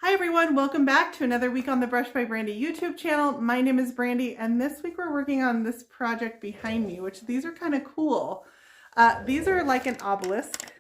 Hi everyone, welcome back to another week on the Brush by Brandy YouTube channel. My name is Brandy and this week we're working on this project behind me, which these are kind of cool. These are like an obelisk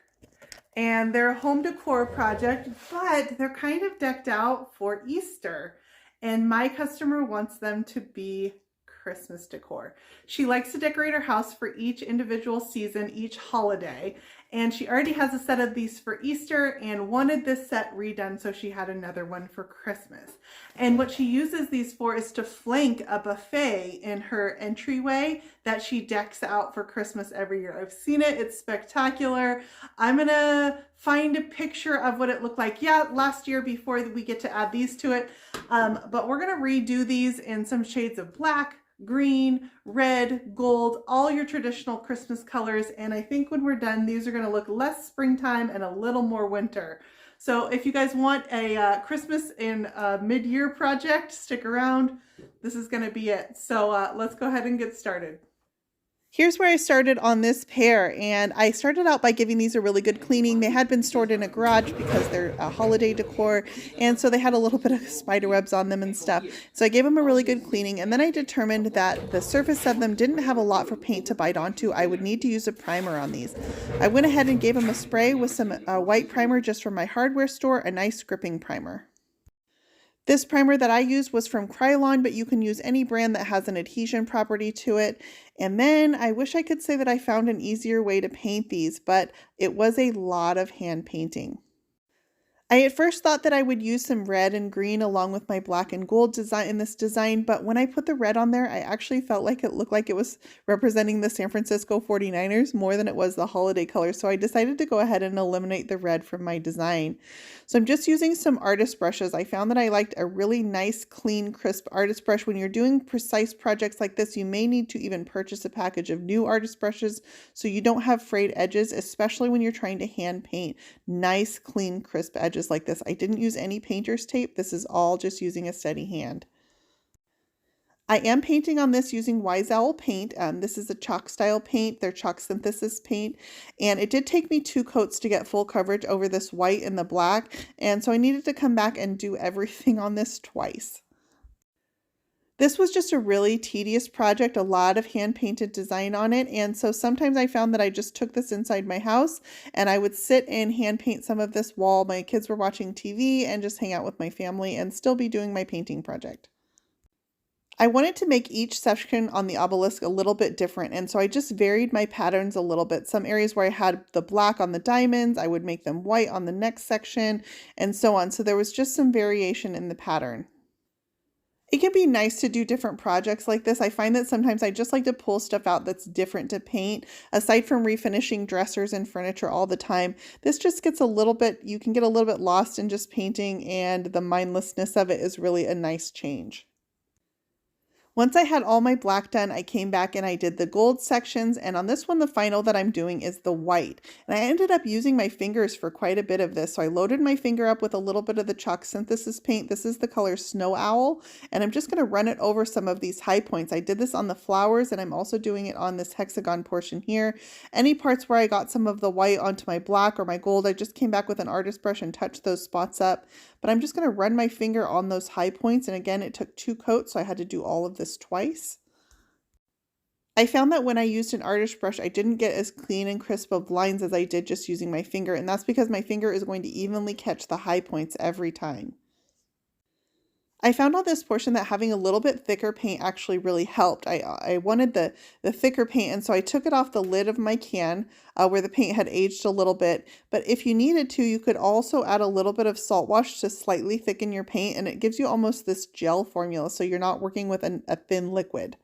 and they're a home decor project, but they're kind of decked out for Easter. And my customer wants them to be Christmas decor. She likes to decorate her house for each individual season, each holiday. And she already has a set of these for Easter and wanted this set redone, so she had another one for Christmas. And what she uses these for is to flank a buffet in her entryway that she decks out for Christmas every year. I've seen it, it's spectacular. I'm gonna find a picture of what it looked like, last year before we get to add these to it. But we're gonna redo these in some shades of black, green, red, gold, all your traditional Christmas colors. And I think when we're done, these are going to look less springtime and a little more winter. So if you guys want a Christmas in mid-year project, stick around. This is going to be it. So let's go ahead and get started. Here's where I started on this pair, and I started out by giving these a really good cleaning. They had been stored in a garage because they're a holiday decor, and so they had a little bit of spider webs on them and stuff. So I gave them a really good cleaning, and then I determined that the surface of them didn't have a lot for paint to bite onto. I would need to use a primer on these. I went ahead and gave them a spray with some white primer just from my hardware store, a nice gripping primer. This primer that I used was from Krylon, but you can use any brand that has an adhesion property to it. And then I wish I could say that I found an easier way to paint these, but it was a lot of hand painting. I at first thought that I would use some red and green along with my black and gold design in this design, but when I put the red on there, I actually felt like it looked like it was representing the San Francisco 49ers more than it was the holiday color, so I decided to go ahead and eliminate the red from my design. So I'm just using some artist brushes. I found that I liked a really nice, clean, crisp artist brush. When you're doing precise projects like this, you may need to even purchase a package of new artist brushes so you don't have frayed edges, especially when you're trying to hand paint nice, clean, crisp edges like this. I didn't use any painter's tape. This is all just using a steady hand. I am painting on this using Wise Owl paint. This is a chalk style paint. They're chalk synthesis paint. And it did take me 2 coats to get full coverage over this white and the black. And so I needed to come back and do everything on this twice. This was just a really tedious project, a lot of hand-painted design on it, and so sometimes I found that I just took this inside my house and I would sit and hand paint some of this while my kids were watching TV and just hang out with my family and still be doing my painting project. I wanted to make each section on the obelisk a little bit different, and so I just varied my patterns a little bit. Some areas where I had the black on the diamonds, I would make them white on the next section, and so on. So there was just some variation in the pattern. It can be nice to do different projects like this. I find that sometimes I just like to pull stuff out that's different to paint. Aside from refinishing dressers and furniture all the time, this just gets a little bit, you can get a little bit lost in just painting, and the mindlessness of it is really a nice change. Once I had all my black done, I came back and I did the gold sections, and on this one, the final that I'm doing is the white. And I ended up using my fingers for quite a bit of this. So I loaded my finger up with a little bit of the chalk synthesis paint. This is the color Snow Owl, and I'm just going to run it over some of these high points. I did this on the flowers, and I'm also doing it on this hexagon portion here. Any parts where I got some of the white onto my black or my gold, I just came back with an artist brush and touched those spots up. But I'm just going to run my finger on those high points, and again, it took 2 coats, so I had to do all of this twice. I found that when I used an artist brush, I didn't get as clean and crisp of lines as I did just using my finger, and that's because my finger is going to evenly catch the high points every time. I found on this portion that having a little bit thicker paint actually really helped. I wanted the thicker paint, and so I took it off the lid of my can where the paint had aged a little bit. But if you needed to, you could also add a little bit of salt wash to slightly thicken your paint, and it gives you almost this gel formula, so you're not working with a thin liquid.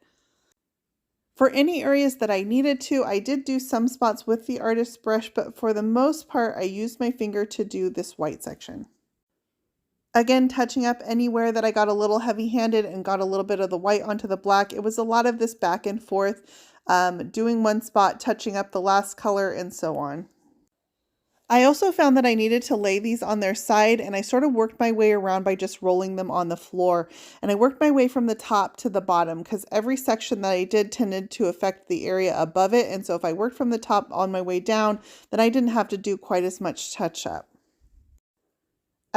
For any areas that I needed to, I did do some spots with the artist brush, but for the most part, I used my finger to do this white section. Again, touching up anywhere that I got a little heavy-handed and got a little bit of the white onto the black. It was a lot of this back and forth, doing one spot, touching up the last color, and so on. I also found that I needed to lay these on their side, and I sort of worked my way around by just rolling them on the floor. And I worked my way from the top to the bottom because every section that I did tended to affect the area above it. And so if I worked from the top on my way down, then I didn't have to do quite as much touch-up.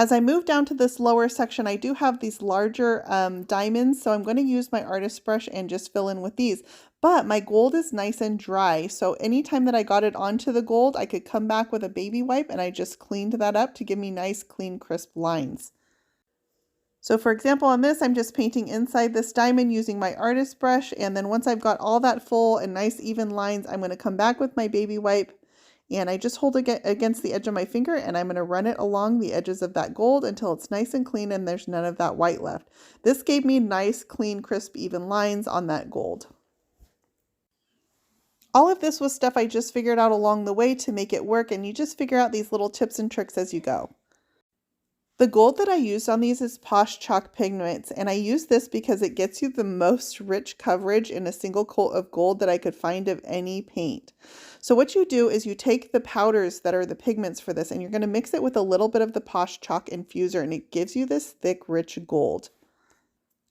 As I move down to this lower section, I do have these larger diamonds, so I'm going to use my artist brush and just fill in with these. But my gold is nice and dry, so anytime that I got it onto the gold, I could come back with a baby wipe and I just cleaned that up to give me nice, clean, crisp lines. So for example, on this, I'm just painting inside this diamond using my artist brush, and then once I've got all that full and nice even lines, I'm going to come back with my baby wipe. And I just hold it against the edge of my finger and I'm going to run it along the edges of that gold until it's nice and clean and there's none of that white left. This gave me nice, clean, crisp, even lines on that gold. All of this was stuff I just figured out along the way to make it work, and you just figure out these little tips and tricks as you go. The gold that I used on these is Posh chalk pigments, and I use this because it gets you the most rich coverage in a single coat of gold that I could find of any paint. So what you do is you take the powders that are the pigments for this, and you're going to mix it with a little bit of the Posh chalk infuser, and it gives you this thick, rich gold.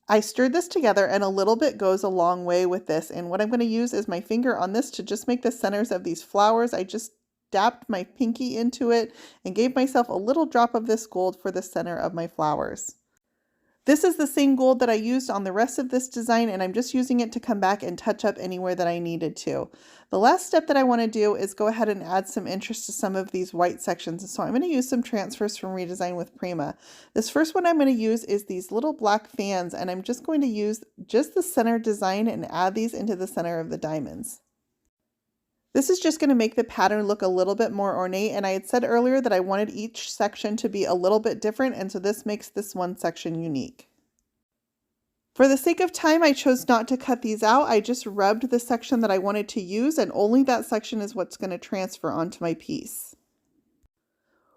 I stirred this together, and a little bit goes a long way with this, and what I'm going to use is my finger on this to just make the centers of these flowers. I just dabbed my pinky into it and gave myself a little drop of this gold for the center of my flowers. This is the same gold that I used on the rest of this design, and I'm just using it to come back and touch up anywhere that I needed to. The last step that I want to do is go ahead and add some interest to some of these white sections. So I'm going to use some transfers from Redesign with Prima. This first one I'm going to use is these little black fans, and I'm just going to use just the center design and add these into the center of the diamonds. This is just going to make the pattern look a little bit more ornate, and I had said earlier that I wanted each section to be a little bit different, and so this makes this one section unique. For the sake of time, I chose not to cut these out. I just rubbed the section that I wanted to use, and only that section is what's going to transfer onto my piece.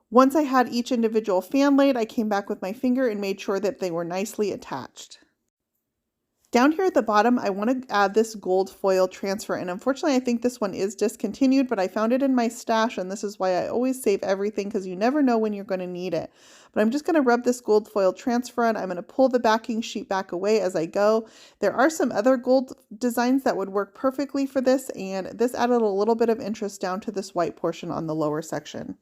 Once I had each individual fan laid, I came back with my finger and made sure that they were nicely attached. Down here at the bottom, I want to add this gold foil transfer, and unfortunately I think this one is discontinued, but I found it in my stash, and this is why I always save everything, because you never know when you're going to need it. But I'm just going to rub this gold foil transfer on. I'm going to pull the backing sheet back away as I go. There are some other gold designs that would work perfectly for this, and this added a little bit of interest down to this white portion on the lower section.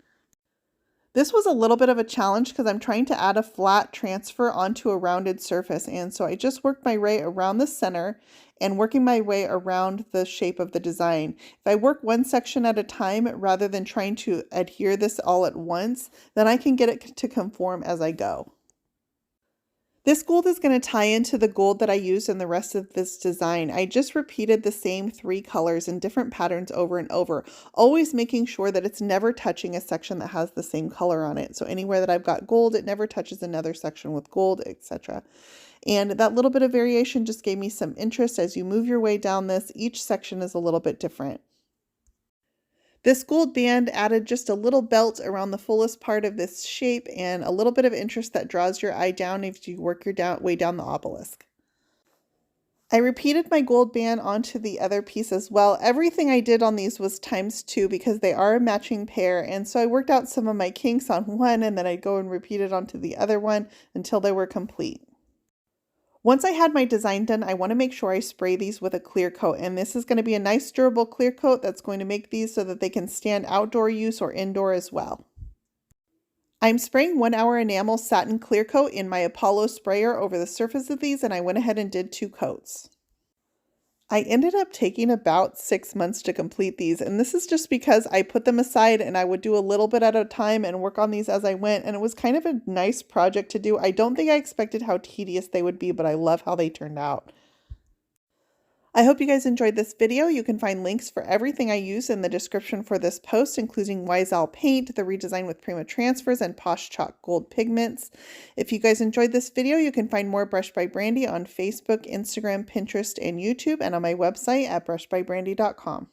This was a little bit of a challenge because I'm trying to add a flat transfer onto a rounded surface, and so I just worked my way around the center and working my way around the shape of the design. If I work one section at a time rather than trying to adhere this all at once, then I can get it to conform as I go. This gold is going to tie into the gold that I used in the rest of this design. I just repeated the same 3 colors in different patterns over and over, always making sure that it's never touching a section that has the same color on it. So anywhere that I've got gold, it never touches another section with gold, etc. And that little bit of variation just gave me some interest. As you move your way down this, each section is a little bit different. This gold band added just a little belt around the fullest part of this shape and a little bit of interest that draws your eye down as you work your way down the obelisk. I repeated my gold band onto the other piece as well. Everything I did on these was ×2 because they are a matching pair, and so I worked out some of my kinks on one and then I'd go and repeat it onto the other one until they were complete. Once I had my design done, I want to make sure I spray these with a clear coat, and this is going to be a nice durable clear coat that's going to make these so that they can stand outdoor use or indoor as well. I'm spraying 1 Hour Enamel Satin Clear Coat in my Apollo sprayer over the surface of these, and I went ahead and did 2 coats. I ended up taking about 6 months to complete these, and this is just because I put them aside and I would do a little bit at a time and work on these as I went, and it was kind of a nice project to do. I don't think I expected how tedious they would be, but I love how they turned out. I hope you guys enjoyed this video. You can find links for everything I use in the description for this post, including Wyzal paint, the Redesign with Prima transfers, and Posh chalk gold pigments. If you guys enjoyed this video, you can find more Brush by Brandy on Facebook, Instagram, Pinterest, and YouTube, and on my website at brushbybrandy.com.